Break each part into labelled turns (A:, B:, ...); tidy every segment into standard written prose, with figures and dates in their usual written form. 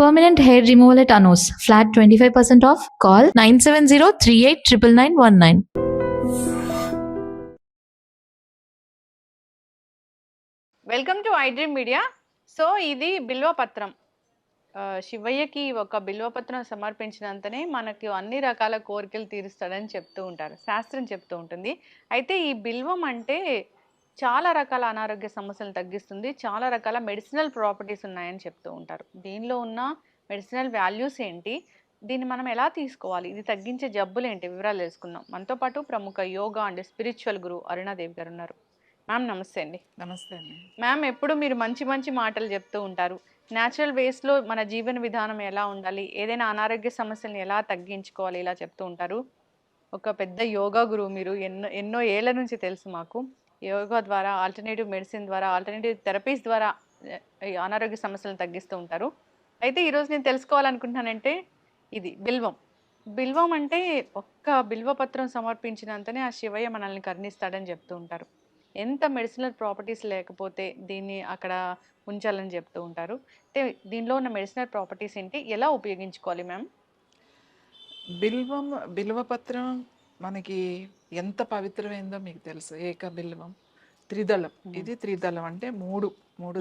A: Permanent hair removal at Anos. Flat 25% off. Call 970-389919.
B: Welcome to iDream media. So ఇది బిల్వపత్రం. శివయ్యకి ఒక బిల్వపత్రం సమర్పించినంతనే మనకి అన్ని రకాల కోరికలు తీరుస్తాడని చెప్తూ ఉంటారు, శాస్త్రం చెప్తూ ఉంటుంది. అయితే ఈ బిల్వం అంటే చాలా రకాల అనారోగ్య సమస్యలను తగ్గిస్తుంది, చాలా రకాల మెడిసినల్ ప్రాపర్టీస్ ఉన్నాయని చెప్తూ ఉంటారు. దీనిలో ఉన్న మెడిసినల్ వాల్యూస్ ఏంటి, దీన్ని మనం ఎలా తీసుకోవాలి, ఇది తగ్గించే జబ్బులు ఏంటి, వివరాలు తెలుసుకుందాం. మనతో పాటు ప్రముఖ యోగా అండ్ స్పిరిచువల్ గురు అరుణాదేవి గారు ఉన్నారు. మ్యామ్ నమస్తే అండి.
C: నమస్తే అండి.
B: మ్యామ్ ఎప్పుడు మీరు మంచి మంచి మాటలు చెప్తూ ఉంటారు. న్యాచురల్ వేస్లో మన జీవన విధానం ఎలా ఉండాలి, ఏదైనా అనారోగ్య సమస్యలను ఎలా తగ్గించుకోవాలి, ఇలా చెప్తూ ఉంటారు. ఒక పెద్ద యోగా గురువు మీరు. ఎన్నో ఎన్నో ఏళ్ల నుంచి తెలుసు మాకు. యోగా ద్వారా, ఆల్టర్నేటివ్ మెడిసిన్ ద్వారా, ఆల్టర్నేటివ్ థెరపీస్ ద్వారా ఈ అనారోగ్య సమస్యలను తగ్గిస్తూ ఉంటారు. అయితే ఈరోజు నేను తెలుసుకోవాలనుకుంటున్నానంటే ఇది బిల్వం. బిల్వం అంటే ఒక్క బిల్వపత్రం సమర్పించినంతనే ఆ శివయ్య మనల్ని కరుణిస్తాడని చెప్తూ ఉంటారు. ఎంత మెడిసినల్ ప్రాపర్టీస్ లేకపోతే దీన్ని అక్కడ ఉంచాలని చెప్తూ ఉంటారు. అంటే దీనిలో ఉన్న మెడిసినల్ ప్రాపర్టీస్ ఏంటి, ఎలా ఉపయోగించుకోవాలి మ్యామ్?
C: బిల్వపత్రం మనకి ఎంత పవిత్రమైందో మీకు తెలుసు. ఏక బిల్వం త్రిదళం. ఇది త్రిదళం అంటే మూడు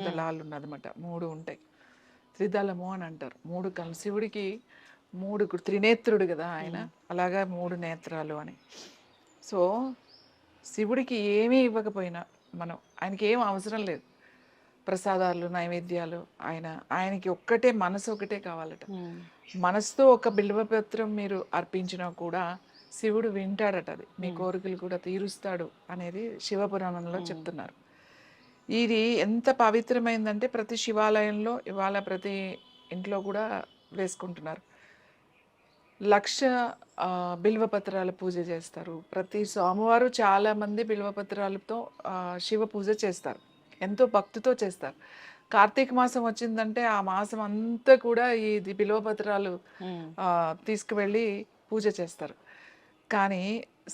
C: దళాలు ఉన్నదన్నమాట. మూడు ఉంటాయి, త్రిదళము అని అంటారు. మూడు శివుడికి త్రినేత్రుడు కదా ఆయన, అలాగా మూడు నేత్రాలు అని. సో శివుడికి ఏమీ ఇవ్వకపోయినా ఆయనకి ఏం అవసరం లేదు, ప్రసాదాలు నైవేద్యాలు. ఆయనకి ఒక్కటే మనసు, ఒకటే కావాలట. మనసుతో ఒక బిల్వపత్రం మీరు అర్పించినా కూడా శివుడు వింటాడట, అది మీ కోరికలు కూడా తీరుస్తాడు అనేది శివపురాణంలో చెప్తున్నారు. ఇది ఎంత పవిత్రమైందంటే ప్రతి శివాలయంలో ఇవాళ ప్రతి ఇంట్లో కూడా వేసుకుంటున్నారు. 1,00,000 బిల్వపత్రాల పూజ చేస్తారు. ప్రతి సోమవారం చాలామంది బిల్వపత్రాలతో శివ పూజ చేస్తారు, ఎంతో భక్తితో చేస్తారు. కార్తీక మాసం వచ్చిందంటే ఆ మాసం అంతా కూడా ఇది బిల్వపత్రాలు తీసుకువెళ్ళి పూజ చేస్తారు. కానీ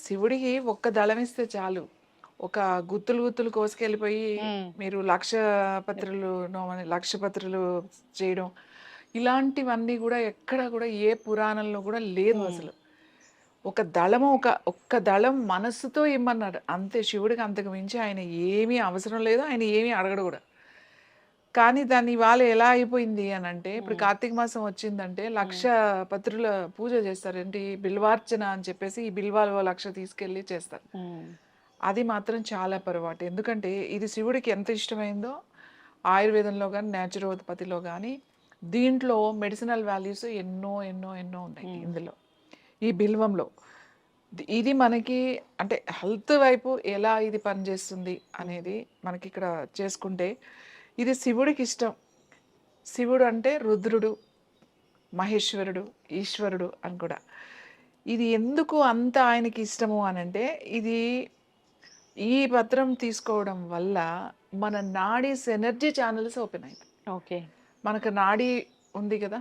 C: శివుడికి ఒక్క దళం ఇస్తే చాలు, ఒక గుత్తులు కోసుకెళ్ళిపోయి మీరు 1,00,000 పత్రులు 1,00,000 పత్రులు చేయడం, ఇలాంటివన్నీ కూడా ఎక్కడ కూడా ఏ పురాణంలో కూడా లేదు అసలు. ఒక దళము ఒక్క దళం మనస్సుతో ఇమ్మన్నాడు అంతే. శివుడికి అంతకు మించి ఆయన ఏమీ అవసరం లేదు, ఆయన ఏమీ అడగడు కూడా. కానీ దాన్ని ఇవాళ ఎలా అయిపోయింది అని అంటే, ఇప్పుడు కార్తీక మాసం వచ్చిందంటే 1,00,000 పత్రుల పూజ చేస్తారు. ఏంటి బిల్వార్చన అని చెప్పేసి ఈ బిల్వాలు 1,00,000 తీసుకెళ్ళి చేస్తారు. అది మాత్రం చాలా పొరపాటు. ఎందుకంటే ఇది శివుడికి ఎంత ఇష్టమైందో ఆయుర్వేదంలో కానీ న్యాచురోపతిలో కానీ దీంట్లో మెడిసినల్ వాల్యూస్ ఎన్నో ఎన్నో ఎన్నో ఉన్నాయి ఇందులో, ఈ బిల్వంలో. ఇది మనకి అంటే హెల్త్ వైపు ఎలా ఇది పనిచేస్తుంది అనేది మనకి ఇక్కడ చేసుకుంటే, ఇది శివుడికి ఇష్టం. శివుడు అంటే రుద్రుడు, మహేశ్వరుడు, ఈశ్వరుడు అని కూడా. ఇది ఎందుకు అంత ఆయనకి ఇష్టము అని అంటే, ఇది ఈ పత్రం తీసుకోవడం వల్ల మన నాడీస్ ఎనర్జీ ఛానల్స్ ఓపెన్ అయింది.
B: ఓకే,
C: మనకు నాడీ ఉంది కదా,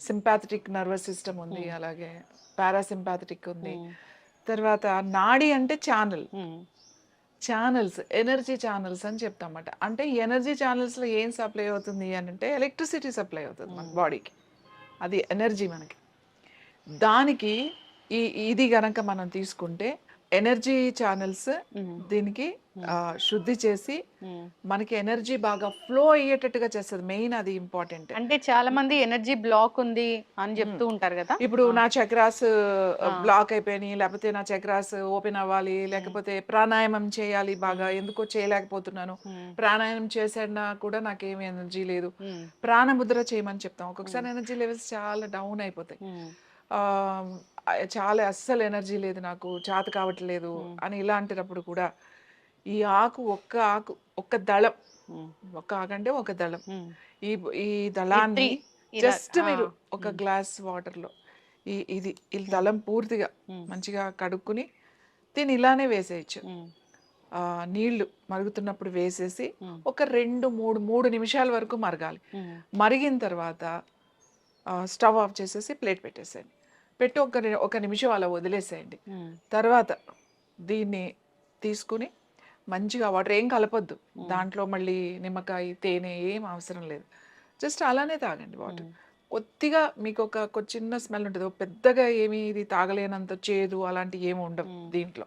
C: సింపాథటిక్ నర్వస్ సిస్టమ్ ఉంది, అలాగే పారాసింపాథటిక్ ఉంది. తర్వాత నాడీ అంటే ఛానల్స్, ఎనర్జీ ఛానల్స్ అని చెప్తామన్నమాట. అంటే ఎనర్జీ ఛానల్స్లో ఏం సప్లై అవుతుంది అని అంటే ఎలక్ట్రిసిటీ సప్లై అవుతుంది మన బాడీకి, అది ఎనర్జీ మనకి. దానికి ఇది గనక మనం తీసుకుంటే ఎనర్జీ ఛానల్స్ దీనికి శుద్ధి చేసి మనకి ఎనర్జీ బాగా ఫ్లో అయ్యేటట్టుగా చేస్తుంది. మెయిన్ అది ఇంపార్టెంట్.
B: అంటే చాలా మంది ఎనర్జీ బ్లాక్ ఉంది అని చెప్తూ ఉంటారు కదా.
C: ఇప్పుడు నా చక్రాస్ బ్లాక్ అయిపోయినాయి, లేకపోతే నా చక్రాస్ ఓపెన్ అవ్వాలి, లేకపోతే ప్రాణాయామం చేయాలి, బాగా ఎందుకో చేయలేకపోతున్నాను, ప్రాణాయామం చేసినా కూడా నాకేమి ఎనర్జీ లేదు, ప్రాణముద్ర చేయమని చెప్తాం. ఒక్కొక్కసారి ఎనర్జీ లెవెల్స్ చాలా డౌన్ అయిపోతాయి, చాలా అస్సలు ఎనర్జీ లేదు, నాకు చేత కావట్లేదు అని ఇలాంటినప్పుడు కూడా ఈ ఒక్క దళం, ఒక్క ఆకు అంటే ఒక దళం, ఈ దళాన్ని జస్ట్ మీరు ఒక గ్లాస్ వాటర్లో ఈ దళం పూర్తిగా మంచిగా కడుక్కుని దీన్ని ఇలానే వేసేయచ్చు. నీళ్లు మరుగుతున్నప్పుడు వేసేసి ఒక 2-3 నిమిషాల వరకు మరగాలి. మరిగిన తర్వాత స్టవ్ ఆఫ్ చేసేసి ప్లేట్ పెట్టేసేయండి. పెట్టి ఒక నిమిషం అలా వదిలేసేయండి. తర్వాత దీన్ని తీసుకుని మంచిగా వాటర్ ఏం కలపొద్దు, దాంట్లో మళ్ళీ నిమ్మకాయ తేనె ఏం అవసరం లేదు, జస్ట్ అలానే తాగండి వాటర్. కొద్దిగా మీకు ఒక చిన్న స్మెల్ ఉంటుంది. పెద్దగా ఏమి ఇది తాగలేనంత చేదు అలాంటివి ఏమి ఉండవు దీంట్లో.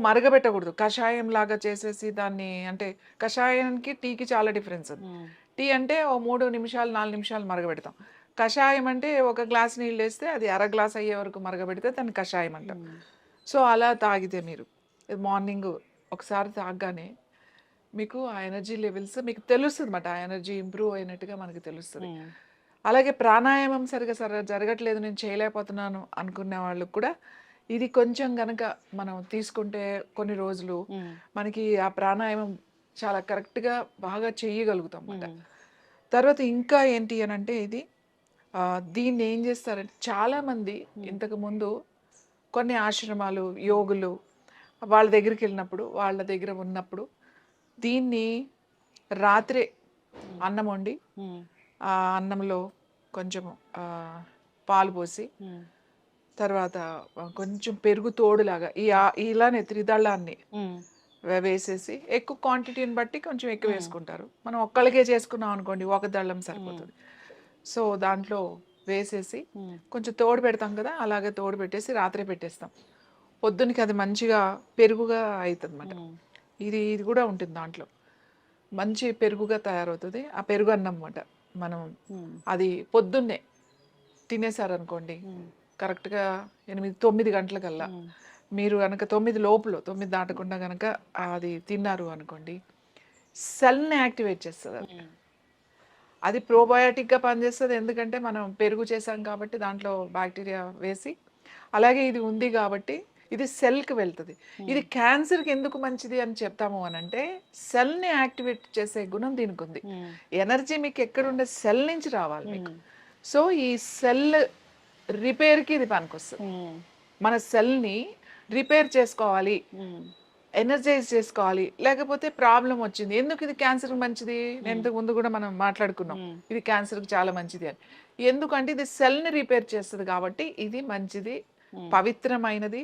C: మరగబెట్టకూడదు. కషాయం లాగా చేసేసి దాన్ని అంటే కషాయానికి, టీకి చాలా డిఫరెన్స్ ఉంది. టీ అంటే ఓ 3 నిమిషాలు, 4 నిమిషాలు మరగబెడతాం. కషాయం అంటే ఒక గ్లాస్ నీళ్ళేస్తే అది అర గ్లాస్ అయ్యే వరకు మరగబెడితే దాన్ని కషాయం అంటాం. సో, అలా తాగితే మీరు మార్నింగ్ ఒకసారి తాగగానే మీకు ఆ ఎనర్జీ లెవెల్స్ మీకు తెలుస్తుందన్నమాట. ఆ ఎనర్జీ ఇంప్రూవ్ అయినట్టుగా మనకు తెలుస్తది. అలాగే ప్రాణాయామం సరిగ్గా జరగట్లేదు, నేను చేయలేకపోతున్నాను అనుకునే వాళ్ళకి కూడా ఇది కొంచెం గనక మనం తీసుకుంటే కొన్ని రోజులు మనకి ఆ ప్రాణాయామం చాలా కరెక్ట్‌గా బాగా చేయగలుగుతాం అన్నమాట. తర్వాత ఇంకా ఏంటి అనంటే ఇది దీన్ని ఏం చేస్తారంటే చాలామంది ఇంతకుముందు కొన్ని ఆశ్రమాలు, యోగులు వాళ్ళ దగ్గరికెళ్ళినప్పుడు, వాళ్ళ దగ్గర ఉన్నప్పుడు దీన్ని రాత్రే అన్నం వండి, ఆ అన్నంలో కొంచెం పాలు పోసి, తర్వాత కొంచెం పెరుగు తోడులాగా ఇలానే త్రిదళాన్ని వేసేసి ఎక్కువ క్వాంటిటీని బట్టి కొంచెం ఎక్కువ వేసుకుంటారు. మనం ఒక్కళ్ళకే చేసుకున్నాం అనుకోండి, ఒక దళం సరిపోతుంది. సో దాంట్లో వేసేసి కొంచెం తోడు పెడతాం కదా, అలాగే తోడు పెట్టేసి రాత్రే పెట్టేస్తాం. పొద్దునకి అది మంచిగా పెరుగుగా అవుతుంది అన్నమాట. ఇది కూడా ఉంటుంది దాంట్లో. మంచి పెరుగుగా తయారవుతుంది. ఆ పెరుగు అన్నం అన్నమాట. మనం అది పొద్దున్నే తినేసారనుకోండి, కరెక్ట్గా 8-9 గంటలకల్లా మీరు కనుక 9 లోపల 9 దాటకుండా కనుక అది తిన్నారు అనుకోండి, సెల్ని యాక్టివేట్ చేస్తుంది అది. అది ప్రోబయాటిక్గా పనిచేస్తుంది. ఎందుకంటే మనం పెరుగు చేసాం కాబట్టి దాంట్లో బ్యాక్టీరియా వేసి, అలాగే ఇది ఉంది కాబట్టి ఇది సెల్కి వెళ్తుంది. ఇది క్యాన్సర్కి ఎందుకు మంచిది అని చెప్తాము అని అంటే, సెల్ని యాక్టివేట్ చేసే గుణం దీనికి ఉంది. ఎనర్జీ మీకు ఎక్కడుండే సెల్ నుంచి రావాలి మీకు. సో ఈ సెల్ రిపేర్కి ఇది పనికొస్తుంది. మన సెల్ని రిపేర్ చేసుకోవాలి, ఎనర్జైజ్ చేసుకోవాలి. లేకపోతే ప్రాబ్లం వచ్చింది, ఎందుకు ఇది క్యాన్సర్కి మంచిది, నేను ఇంతకు ముందు కూడా మనం మాట్లాడుకున్నాం ఇది క్యాన్సర్కి చాలా మంచిది అని. ఎందుకంటే ఇది సెల్ని రిపేర్ చేస్తుంది కాబట్టి ఇది మంచిది, పవిత్రమైనది.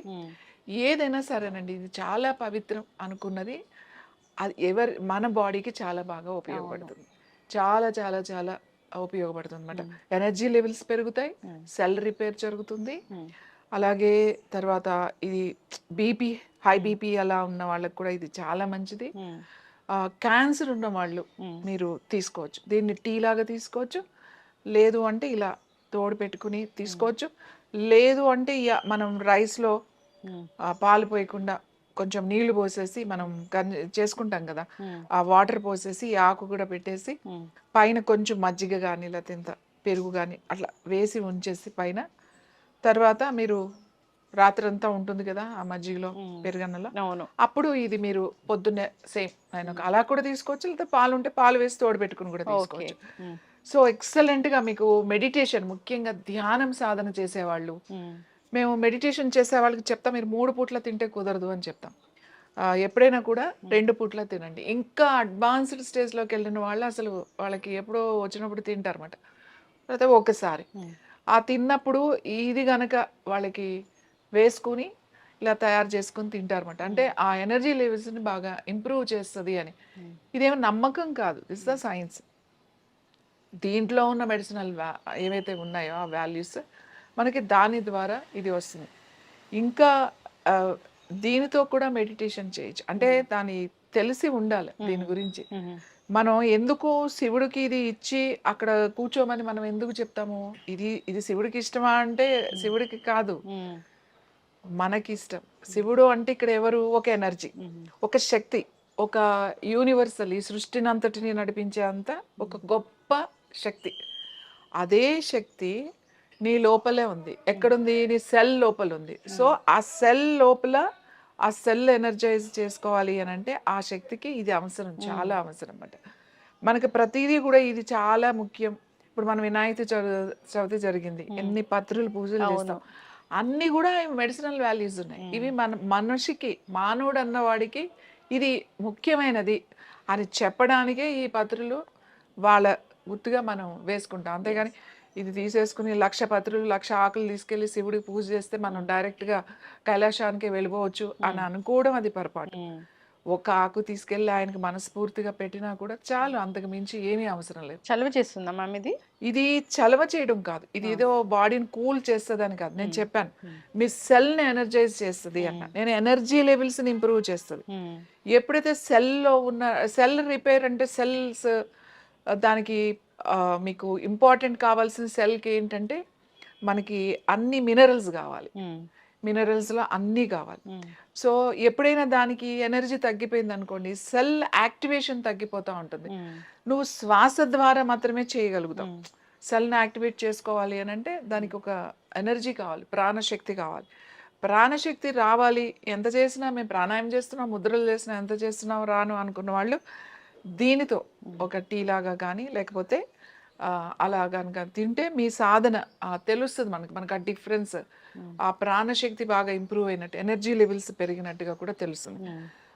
C: ఏదైనా సరేనండి, ఇది చాలా పవిత్రం అనుకున్నది అది మన బాడీకి చాలా బాగా ఉపయోగపడుతుంది. చాలా చాలా చాలా ఉపయోగపడుతుంది అనమాట. ఎనర్జీ లెవెల్స్ పెరుగుతాయి, సెల్ రిపేర్ జరుగుతుంది. అలాగే తర్వాత ఇది బీపీ, హై బీపీ అలా ఉన్న వాళ్ళకి కూడా ఇది చాలా మంచిది. క్యాన్సర్ ఉన్న వాళ్ళు మీరు తీసుకోవచ్చు. దీన్ని టీ లాగా తీసుకోవచ్చు, లేదు అంటే ఇలా తోడు పెట్టుకుని తీసుకోవచ్చు, లేదు అంటే మనం రైస్లో పాలు పోయకుండా కొంచెం నీళ్లు పోసేసి మనం చేసుకుంటాం కదా, ఆ వాటర్ పోసేసి ఆకు కూడా పెట్టేసి పైన కొంచెం మజ్జిగ కానీ లేకపోతే పెరుగు కానీ అట్లా వేసి ఉంచేసి పైన, తర్వాత మీరు రాత్రంతా ఉంటుంది కదా ఆ మజ్జిగలో పెరుగన్నలో, అప్పుడు ఇది మీరు పొద్దున్నే సేమ్ అలా కూడా తీసుకోవచ్చు, లేకపోతే పాలు ఉంటే పాలు వేసి తోడు పెట్టుకుని కూడా తీసుకోవచ్చు. సో ఎక్సలెంట్గా మీకు మెడిటేషన్, ముఖ్యంగా ధ్యానం సాధన చేసేవాళ్ళు, మేము మెడిటేషన్ చేసే వాళ్ళకి చెప్తాం, మీరు 3 పూట్ల తింటే కుదరదు అని చెప్తాం. ఎప్పుడైనా కూడా 2 పూట్ల తినండి. ఇంకా అడ్వాన్స్డ్ స్టేజ్లోకి వెళ్ళిన వాళ్ళు అసలు వాళ్ళకి ఎప్పుడో వచ్చినప్పుడు తింటారన్నమాట, లేకపోతే ఒకసారి ఆ తిన్నప్పుడు ఇది గనక వాళ్ళకి వేసుకుని ఇలా తయారు చేసుకుని తింటారన్నమాట. అంటే ఆ ఎనర్జీ లెవెల్స్ని బాగా ఇంప్రూవ్ చేస్తుంది అని. ఇదేమో నమ్మకం కాదు, దిస్ ద సైన్స్. దీంట్లో ఉన్న మెడిసినల్ ఏవైతే ఉన్నాయో ఆ వాల్యూస్ మనకి దాని ద్వారా ఇది వస్తుంది. ఇంకా దీనితో కూడా మెడిటేషన్ చేయొచ్చు. అంటే దాని తెలిసి ఉండాలి దీని గురించి. మనం ఎందుకు శివుడికి ఇది ఇచ్చి అక్కడ కూర్చోమని మనం ఎందుకు చెప్తాము, ఇది శివుడికి ఇష్టమా అంటే శివుడికి కాదు, మనకి ఇష్టం. శివుడు అంటే ఇక్కడ ఎవరు, ఒక ఎనర్జీ, ఒక శక్తి, ఒక యూనివర్సల్, ఈ సృష్టిని అంతటిని నడిపించే అంత ఒక గొప్ప శక్తి. అదే శక్తి నీ లోపలే ఉంది. ఎక్కడుంది, నీ సెల్ లోపల ఉంది. సో ఆ సెల్ లోపల ఆ సెల్ ఎనర్జైజ్ చేసుకోవాలి అని అంటే ఆ శక్తికి ఇది అవసరం, చాలా అవసరం అన్నమాట. మనకి ప్రతిదీ కూడా ఇది చాలా ముఖ్యం. ఇప్పుడు మనం వినాయక చవితి జరిగింది, ఎన్ని పత్రులు పూజలు చేస్తాం, అన్నీ కూడా మెడిసినల్ వాల్యూస్ ఉన్నాయి. ఇవి మనిషికి, మానవుడు అన్నవాడికి ఇది ముఖ్యమైనది అని చెప్పడానికే ఈ పత్రులు వాళ్ళ గుర్తుగా మనం వేసుకుంటాం. అంతేగాని ఇది తీసేసుకుని 1,00,000 పత్రులు 1,00,000 ఆకులు తీసుకెళ్లి శివుడికి పూజ చేస్తే మనం డైరెక్ట్గా కైలాసానికి వెళ్ళిపోవచ్చు అని అనుకోవడం అది పొరపాటు. ఒక ఆకు తీసుకెళ్ళి ఆయనకి మనస్ఫూర్తిగా పెట్టినా కూడా చాలు, అంతకు మించి ఏమీ అవసరం లేదు.
B: చలువ చేస్తుందా మ్యామ్ ఇది?
C: ఇది చలవ చేయడం కాదు, ఇది ఏదో బాడీని కూల్ చేస్తుందని కాదు. నేను చెప్పాను మీ సెల్ని ఎనర్జైజ్ చేస్తుంది అన్న, నేను ఎనర్జీ లెవెల్స్ని ఇంప్రూవ్ చేస్తుంది. ఎప్పుడైతే సెల్లో ఉన్న సెల్ రిపేర్ అంటే సెల్స్ దానికి మీకు ఇంపార్టెంట్ కావాల్సిన సెల్కి ఏంటంటే మనకి అన్ని మినరల్స్ కావాలి, మినరల్స్లో అన్నీ కావాలి. సో ఎప్పుడైనా దానికి ఎనర్జీ తగ్గిపోయింది అనుకోండి, సెల్ యాక్టివేషన్ తగ్గిపోతూ ఉంటుంది. నువ్వు శ్వాస ద్వారా మాత్రమే చేయగలుగుతావు. సెల్ని యాక్టివేట్ చేసుకోవాలి అని అంటే దానికి ఒక ఎనర్జీ కావాలి, ప్రాణశక్తి కావాలి. ప్రాణశక్తి రావాలి, ఎంత చేసినా మేము ప్రాణాయామం చేస్తున్నాం, ముద్రలు చేసినా, ఎంత చేస్తున్నాం రాను అనుకున్న వాళ్ళు దీనితో ఒక టీ లాగా కానీ లేకపోతే అలా కనుక తింటే మీ సాధన తెలుస్తుంది మనకు ఆ డిఫరెన్స్, ఆ ప్రాణశక్తి బాగా ఇంప్రూవ్ అయినట్టు, ఎనర్జీ లెవెల్స్ పెరిగినట్టుగా కూడా తెలుస్తుంది.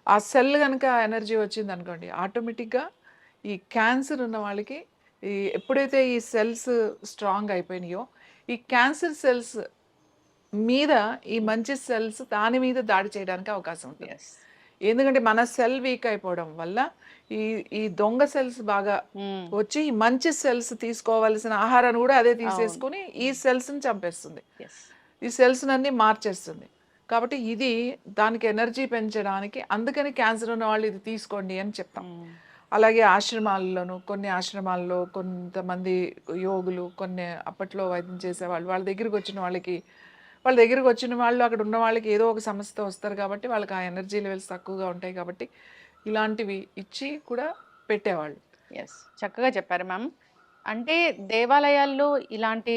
C: ఆ సెల్ కనుక ఎనర్జీ వచ్చింది అనుకోండి, ఆటోమేటిక్గా ఈ క్యాన్సర్ ఉన్న వాళ్ళకి ఎప్పుడైతే ఈ సెల్స్ స్ట్రాంగ్ అయిపోయినాయో, ఈ క్యాన్సర్ సెల్స్ మీద ఈ మంచి సెల్స్ దాని మీద దాడి చేయడానికి అవకాశం ఉంటుంది. ఎందుకంటే మన సెల్ వీక్ అయిపోవడం వల్ల ఈ దొంగ సెల్స్ బాగా వచ్చి ఈ మంచి సెల్స్ తీసుకోవాల్సిన ఆహారాన్ని కూడా అదే తీసేసుకుని ఈ సెల్స్ని చంపేస్తుంది, ఈ సెల్స్ అన్ని మార్చేస్తుంది. కాబట్టి ఇది దానికి ఎనర్జీ పెంచడానికి, అందుకని క్యాన్సర్ ఉన్న వాళ్ళు ఇది తీసుకోండి అని చెప్తాం. అలాగే ఆశ్రమాల్లోనూ, కొన్ని ఆశ్రమాల్లో కొంతమంది యోగులు, కొన్ని అప్పట్లో వైద్యం చేసేవాళ్ళు, వాళ్ళ దగ్గరికి వచ్చిన వాళ్ళు అక్కడ ఉన్న వాళ్ళకి ఏదో ఒక సమస్యతో వస్తారు కాబట్టి వాళ్ళకి ఆ ఎనర్జీ లెవెల్స్ తక్కువగా ఉంటాయి కాబట్టి ఇలాంటివి ఇచ్చి కూడా పెట్టేవాళ్ళు.
B: ఎస్, చక్కగా చెప్పారు మ్యామ్. అంటే దేవాలయాల్లో ఇలాంటి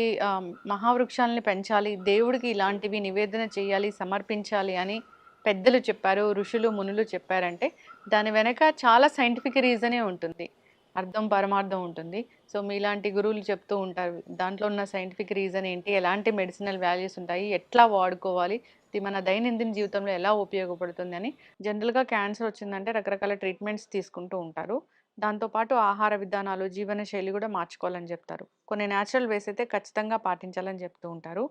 B: మహావృక్షాలని పెంచాలి, దేవుడికి ఇలాంటివి నివేదన చేయాలి, సమర్పించాలి అని పెద్దలు చెప్పారు, ఋషులు మునులు చెప్పారంటే దాని వెనక చాలా సైంటిఫిక్ రీజనే ఉంటుంది, అర్థం పరమార్థం ఉంటుంది. సో మీలాంటి గురువులు చెప్తూ ఉంటారు దాంట్లో ఉన్న సైంటిఫిక్ రీజన్ ఏంటి, ఎలాంటి మెడిసినల్ వాల్యూస్ ఉంటాయి, ఎట్లా వాడుకోవాలి, ఇది మన దైనందిన జీవితంలో ఎలా ఉపయోగపడుతుంది అని. జనరల్గా క్యాన్సర్ వచ్చిందంటే రకరకాల ట్రీట్మెంట్స్ తీసుకుంటూ ఉంటారు, దాంతోపాటు ఆహార విధానాలు, జీవనశైలి కూడా మార్చుకోవాలని చెప్తారు. కొన్ని న్యాచురల్ వేస్ అయితే ఖచ్చితంగా పాటించాలని చెప్తూ ఉంటారు.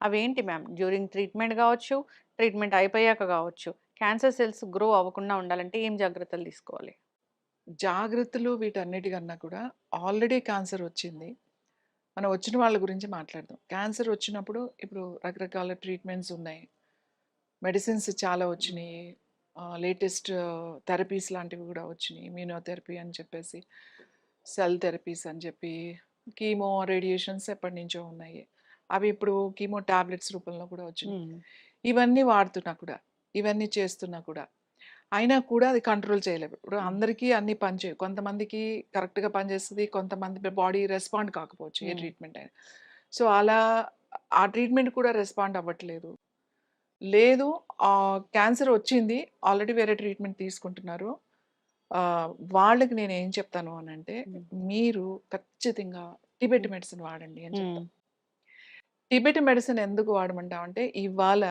B: అవేంటి మ్యామ్? డ్యూరింగ్ ట్రీట్మెంట్ కావచ్చు, ట్రీట్మెంట్ అయిపోయాక కావచ్చు, క్యాన్సర్ సెల్స్ గ్రో అవ్వకుండా ఉండాలంటే ఏం జాగ్రత్తలు తీసుకోవాలి?
C: జాగ్రత్తలు వీటన్నిటికన్నా కూడా ఆల్రెడీ క్యాన్సర్ వచ్చింది, మనం వచ్చిన వాళ్ళ గురించి మాట్లాడదాం. క్యాన్సర్ వచ్చినప్పుడు ఇప్పుడు రకరకాల ట్రీట్మెంట్స్ ఉన్నాయి, మెడిసిన్స్ చాలా వచ్చినాయి, లేటెస్ట్ థెరపీస్ లాంటివి కూడా వచ్చినాయి, ఇమ్యూనోథెరపీ అని చెప్పేసి, సెల్ థెరపీస్ అని చెప్పి, కీమో రేడియేషన్స్ ఎప్పటి నుంచో ఉన్నాయి, అవి ఇప్పుడు కీమో టాబ్లెట్స్ రూపంలో కూడా వచ్చినాయి. ఇవన్నీ వాడుతున్నా కూడా, ఇవన్నీ చేస్తున్నా కూడా అయినా కూడా అది కంట్రోల్ చేయలేవు. ఇప్పుడు అందరికీ అన్ని పనిచేయవు, కొంతమందికి కరెక్ట్గా పనిచేస్తుంది, కొంతమంది బాడీ రెస్పాండ్ కాకపోవచ్చు ఏ ట్రీట్మెంట్ అయినా. సో అలా ఆ ట్రీట్మెంట్ కూడా రెస్పాండ్ అవ్వట్లేదు, లేదు క్యాన్సర్ వచ్చింది ఆల్రెడీ వేరే ట్రీట్మెంట్ తీసుకుంటున్నారు, వాళ్ళకి నేను ఏం చెప్తాను అని అంటే మీరు ఖచ్చితంగా టిబెట్ మెడిసిన్ వాడండి అని చెప్తాను. టిబెట్ మెడిసిన్ ఎందుకు వాడమంటామంటే ఇవాళ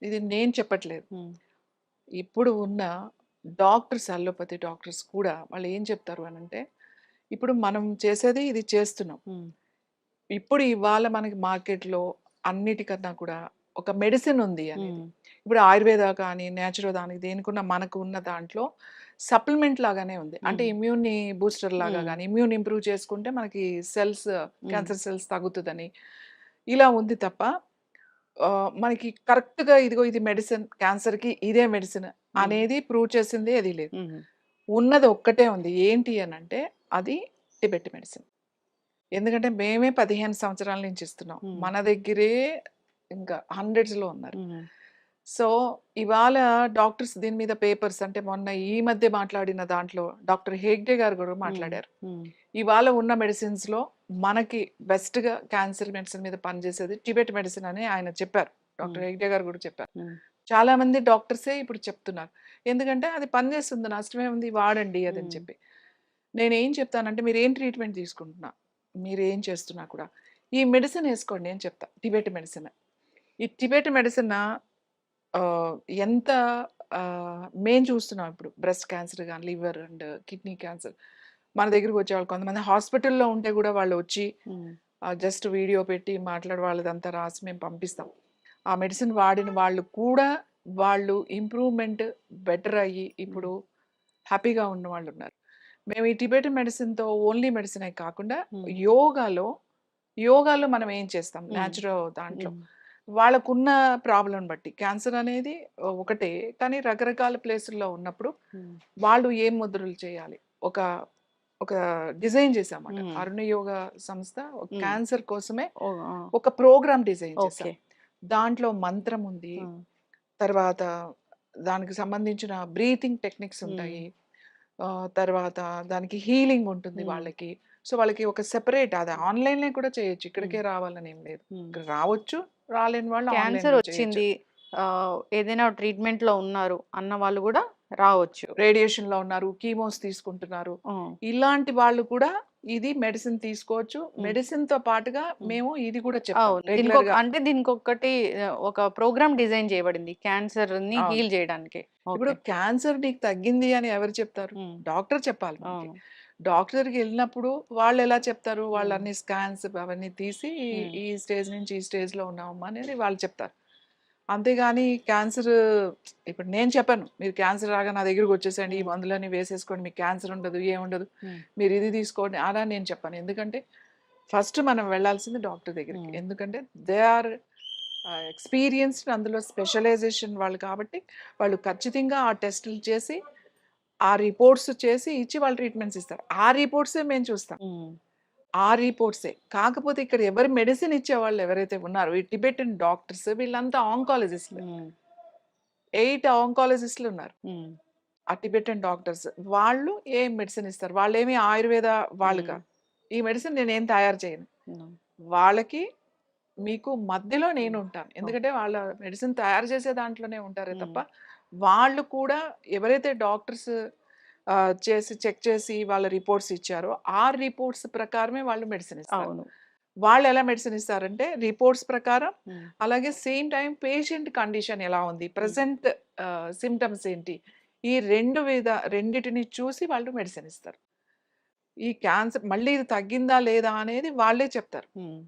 C: ఇది నేను చెప్పట్లేదు, ఇప్పుడు ఉన్న డాక్టర్స్, అలోపతి డాక్టర్స్ కూడా వాళ్ళు ఏం చెప్తారు అని అంటే, ఇప్పుడు మనం చేసేది ఇది చేస్తున్నాం, ఇప్పుడు ఇవాళ మనకి మార్కెట్లో అన్నిటికన్నా కూడా ఒక మెడిసిన్ ఉంది అని. ఇప్పుడు ఆయుర్వేద కానీ నేచురల్ దానికి దేనికున్న మనకు ఉన్న దాంట్లో సప్లిమెంట్ లాగానే ఉంది, అంటే ఇమ్యూన్ని బూస్టర్ లాగా కానీ ఇమ్యూన్ ఇంప్రూవ్ చేసుకుంటే మనకి సెల్స్, క్యాన్సర్ సెల్స్ తగ్గుతుందని ఇలా ఉంది తప్ప మనకి కరెక్ట్గా ఇదిగో ఇది మెడిసిన్, క్యాన్సర్కి ఇదే మెడిసిన్ అనేది ప్రూవ్ చేసింది అది లేదు. ఉన్నది ఒక్కటే ఉంది, ఏంటి అని అంటే అది టిబెట్ మెడిసిన్. ఎందుకంటే మేమే 15 సంవత్సరాల నుంచి ఇస్తున్నాం, మన దగ్గరే ఇంకా హండ్రెడ్స్లో ఉన్నారు. సో ఇవాళ డాక్టర్స్ దీని మీద పేపర్స్, అంటే మొన్న ఈ మధ్య మాట్లాడిన దాంట్లో డాక్టర్ హేగ్డే గారు కూడా మాట్లాడారు, ఇవాళ ఉన్న మెడిసిన్స్లో మనకి బెస్ట్గా క్యాన్సర్ మెడిసిన్ మీద పనిచేసేది టిబెట్ మెడిసిన్ అని ఆయన చెప్పారు, డాక్టర్ హేగ్డే గారు కూడా చెప్పారు. చాలా మంది డాక్టర్సే ఇప్పుడు చెప్తున్నారు, ఎందుకంటే అది పనిచేస్తుంది, నష్టమే ఉంది, వాడండి అదని చెప్పి. నేనేం చెప్తానంటే మీరు ఏం ట్రీట్మెంట్ తీసుకుంటున్నా, మీరు ఏం చేస్తున్నా కూడా ఈ మెడిసిన్ వేసుకోండి అని చెప్తా, టిబెట్ మెడిసిన్. ఈ టిబెట్ మెడిసిన్ ఎంత మేము చూస్తున్నాం ఇప్పుడు బ్రెస్ట్ క్యాన్సర్ కానీ, లివర్ అండ్ కిడ్నీ క్యాన్సర్ మన దగ్గరికి వచ్చేవాళ్ళు, కొంతమంది హాస్పిటల్లో ఉంటే కూడా వాళ్ళు వచ్చి జస్ట్ వీడియో పెట్టి మాట్లాడే వాళ్ళదంతా రాసి మేము పంపిస్తాం. ఆ మెడిసిన్ వాడిన వాళ్ళు కూడా వాళ్ళు ఇంప్రూవ్మెంట్ బెటర్ అయ్యి ఇప్పుడు హ్యాపీగా ఉన్న వాళ్ళు ఉన్నారు. మేము ఈ టిబెటన్ మెడిసిన్‌తో ఓన్లీ మెడిసినే కాకుండా
B: హ్మ్.
C: యోగాలో, యోగాలో మనం ఏం చేస్తాం
B: హ్మ్.
C: న్యాచురల్ దాంట్లో
B: హ్మ్.
C: వాళ్ళకున్న ప్రాబ్లమ్‌ని బట్టి క్యాన్సర్ అనేది ఒకటే. కానీ రకరకాల ప్లేసుల్లో ఉన్నప్పుడు
B: హ్మ్.
C: వాళ్ళు ఏం ముద్రలు చేయాలి? ఒక ఒక డిజైన్ చేశామన్నమాట.
B: హ్మ్.
C: అరుణ యోగ సంస్థ
B: హ్మ్.
C: క్యాన్సర్ కోసమే
B: ఓహ్! ఆ!
C: ఒక ప్రోగ్రామ్ డిజైన్ చేశాం.
B: ఓకే.
C: దాంట్లో మంత్రం ఉంది.
B: హ్మ్.
C: తర్వాత దానికి సంబంధించిన బ్రీతింగ్ టెక్నిక్స్
B: హ్మ్.
C: ఉంటాయి. తర్వాత దానికి హీలింగ్ ఉంటుంది
B: హ్మ్.
C: వాళ్ళకి. సో, వాళ్ళకి ఒక సెపరేట్ అది ఆన్‌లైన్‌లో కూడా చేయొచ్చు.
B: హ్మ్.
C: ఇక్కడికే రావాలని ఏం లేదు.
B: హ్మ్.
C: ఇక్కడ రావచ్చు. రాలేని వాళ్ళు
B: క్యాన్సర్
C: ఆన్‌లైన్‌లో చేయొచ్చు.
B: వచ్చింది. ఏదైనా ట్రీట్‌మెంట్‌లో ఉన్నారు అన్న వాళ్ళు గూడా రావచ్చు.
C: రేడియేషన్‌లో ఉన్నారు. కీమోస్ తీసుకుంటున్నారు.
B: హ్మ్.
C: ఇలాంటి వాళ్ళు కూడా ఇది మెడిసిన్ తీసుకోవచ్చు.
B: హ్మ్.
C: మెడిసిన్‌తో పాటుగా
B: హ్మ్.
C: మేము ఇది కూడా చెప్తాం.
B: అవును.
C: రెగ్యులర్‌గా
B: దీనికొకటి ఒక ప్రోగ్రామ్ డిజైన్ చేయబడింది. క్యాన్సర్‌ని
C: అవును.
B: హీల్ జేయడానికి.
C: ఇప్పుడు
B: ఓకే.
C: క్యాన్సర్ నీకు తగ్గింది అని ఎవరు చెప్తారు?
B: హ్మ్.
C: డాక్టర్ చెప్పాలి మనకి.
B: అవును.
C: డాక్టర్‌కెళ్ళినప్పుడు వాళ్ళెలా చెప్తారు?
B: హ్మ్.
C: వాళ్ళన్ని స్కాన్స్ అవన్నీ తీసి
B: హ్మ్.
C: ఈ స్టేజ్ నుంచి ఈ స్టేజ్‌లో ఉన్నామమ్మా అనేది వాళ్ళు చెప్తారు. అంతేగాని క్యాన్సర్ ఇప్పుడు నేను చెప్పను. మీరు క్యాన్సర్ రాగానే నా దగ్గరికొచ్చేసేయండి. ఈ
B: హ్మ్.
C: మందులన్నీ వేసేసుకోండి. మీకు క్యాన్సర్ ఉండదు. ఏముండదు.
B: హ్మ్.
C: మీరు ఇది తీసుకోండి అలా నేను చెప్పను. ఎందుకంటే ఫస్ట్ మనం వెళ్ళాల్సింది డాక్టర్ దగ్గరికి.
B: హ్మ్.
C: ఎందుకంటే దే ఆర్ ఎక్స్‌పీరియన్స్‌డ్ అందులో స్పెషలైజేషన్ వాళ్ళు కాబట్టి వాళ్ళు ఖచ్చితంగా ఆ టెస్టులు చేసి, ఆ రిపోర్ట్స్ చేసి ఇచ్చి వాళ్ళు ట్రీట్మెంట్స్ ఇస్తారు. ఆ రిపోర్ట్సే మేము చూస్తాం.
B: హ్మ్.
C: ఆ రిపోర్ట్సే. కాకపోతే ఇక్కడ ఎవరు మెడిసిన్ ఇచ్చేవాళ్ళు ఎవరైతే ఉన్నారో ఈ టిబెటన్ డాక్టర్స్ వీళ్ళంతా ఆంకాలజిస్ట్‌లు.
B: హ్మ్.
C: 8 ఆంకాలజిస్ట్‌లు ఉన్నారు.
B: హ్మ్.
C: ఆ టిబెటన్ డాక్టర్స్. వాళ్ళు ఏం మెడిసిన్ ఇస్తారు. వాళ్ళేమి ఆయుర్వేద వాళ్ళు
B: హ్మ్.
C: కాదు. ఈ మెడిసిన్ నేనేం తయారు చేయను.
B: హ్మ్.
C: వాళ్ళకి మీకు మధ్యలో
B: హ్మ్.
C: నేనుంటాను.
B: ఓకే.
C: ఎందుకంటే వాళ్ళ మెడిసిన్ తయారు చేసే దాంట్లోనే ఉంటారే
B: హ్మ్.
C: తప్ప, వాళ్ళు కూడా ఎవరైతే డాక్టర్స్ చేసి చెక్ చేసి వాళ్ళ రిపోర్ట్స్ ఇచ్చారో, ఆ రిపోర్ట్స్ ప్రకారమే వాళ్ళు మెడిసిన్ ఇస్తారు.
B: అవును.
C: వాళ్ళెలా మెడిసిన్ ఇస్తారంటే రిపోర్ట్స్ ప్రకారం,
B: హ్మ్.
C: అలాగే సేమ్ టైమ్ పేషెంట్ కండిషన్ ఎలా ఉంది?
B: హ్మ్.
C: ప్రెజెంట్ సింప్టమ్స్ ఏంటి? ఈ రెండిటిని చూసి వాళ్ళు మెడిసిన్ ఇస్తారు. ఈ క్యాన్సర్ మళ్ళీ ఇది తగ్గిందా లేదా అనేది వాళ్ళే చెప్తారు.
B: హ్మ్.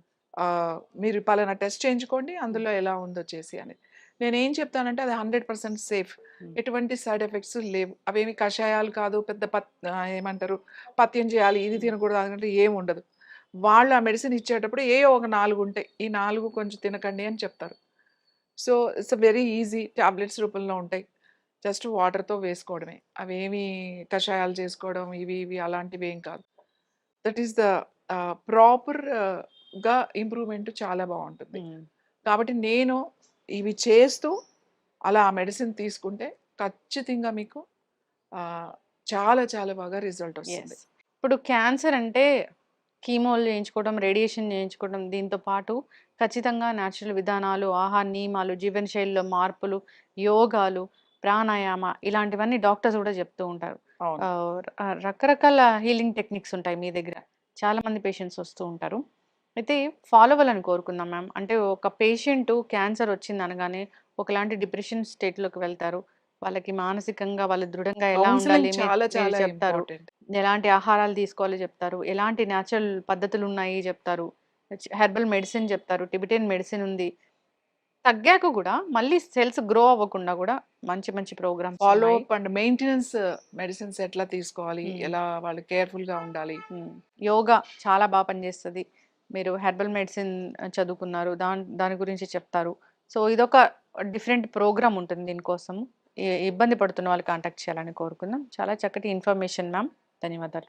C: మీరు పలానా టెస్ట్ చేయించుకోండి.
B: హ్మ్.
C: అందులో ఎలా ఉందో చేసి అని. నేనేం చెప్తానంటే అది 100% సేఫ్.
B: హ్మ్.
C: ఎటువంటి సైడ్ ఎఫెక్ట్స్ లేవు. అవేమి కషాయాలు కాదు. పెద్ద ఏమంటారు పథ్యం చేయాలి. ఇది
B: హ్మ్.
C: తినకూడదు అదంటే ఏముండదు. వాళ్ళు ఆ మెడిసిన్ ఇచ్చేటప్పుడు ఏయో ఒక 4 ఉంటాయి. ఈ 4 కొంచెం తినకండి అని చెప్తారు. So, it's very easy tablets రూపంలో ఉంటాయి. జస్ట్ వాటర్‌తో వేసుకోవడమే. అవేమి కషాయాలు చేసుకోవడం ఇవి ఇవి అలాంటివేం కాదు. దట్ ఈస్ ద ప్రాపర్ గా ఇంప్రూవ్‌మెంట్ చాలా బావుంటుంది.
B: హ్మ్.
C: కాబట్టి నేను ఇవి చేస్తూ అలా ఆ మెడిసిన్ తీసుకుంటే ఖచ్చితంగా మీకు ఆహ్, చాలా చాలా బాగా రిజల్ట్
B: యెస్.
C: వస్తుంది.
B: ఇప్పుడు క్యాన్సర్ అంటే కీమోలు చేయించుకోవడం, రేడియేషన్ చేయించుకోవడం, దీంతో పాటు ఖచ్చితంగా న్యాచురల్ విధానాలు, ఆహార నియమాలు, జీవనశైలిలో మార్పులు, యోగాలు, ప్రాణాయామ ఇలాంటివన్నీ డాక్టర్స్ కూడా చెప్తూ ఉంటారు.
C: అవును.
B: రకరకాల హీలింగ్ టెక్నిక్స్ ఉంటాయి మీ దగ్గర. చాలామంది పేషెంట్స్ వస్తూ ఉంటారు. అయితే ఫాలో అవ్వాలని కోరుకుందాం మ్యామ్. అంటే ఒక పేషెంటు క్యాన్సర్ వచ్చిందనగానే ఒకలాంటి డిప్రెషన్ స్టేట్‌లోకి వెళ్తారు. వాళ్ళకి మానసికంగా వాళ్ళు దృఢంగా ఎలా ఉండాలి
C: కౌన్సెలింగ్
B: మీరు
C: చాలా
B: మీరు
C: చాలా
B: చెప్తారు.
C: ఇంపార్టెంట్.
B: ఎలాంటి ఆహారాలు తీసుకోవాలో చెప్తారు. ఎలాంటి న్యాచురల్ పద్ధతులున్నాయి చెప్తారు. హెర్బల్ మెడిసిన్ చెప్తారు. టిబెటియన్ మెడిసిన్ ఉంది. తగ్గాక గూడా మళ్ళీ సెల్స్ గ్రో అవ్వకుండా గూడా మంచి మంచి ప్రోగ్రామ్స్
C: ఫాలో
B: ఉన్నాయి.
C: అప్ అండ్ మెయింటెనెన్స్ మెడిసిన్స్ ఎట్లా తీసుకోవాలి?
B: హ్మ్.
C: ఎలా వాళ్ళు కేర్‌ఫుల్‌గా ఉండాలి?
B: హ్మ్. యోగా చాలా పనిచేస్తది. మీరు హెర్బల్ మెడిసిన్ చదువుకున్నారు. దాని గురించి చెప్తారు. సో, ఇదొక డిఫరెంట్ ప్రోగ్రామ్ ఉంటుంది దీనికోసం. ఇబ్బంది పడుతున్న వాళ్ళు కాంటాక్ట్ చేయాలని కోరుకుందాం. చాలా చక్కటి ఇన్ఫర్మేషన్ మ్యామ్. ధన్యవాదాలు.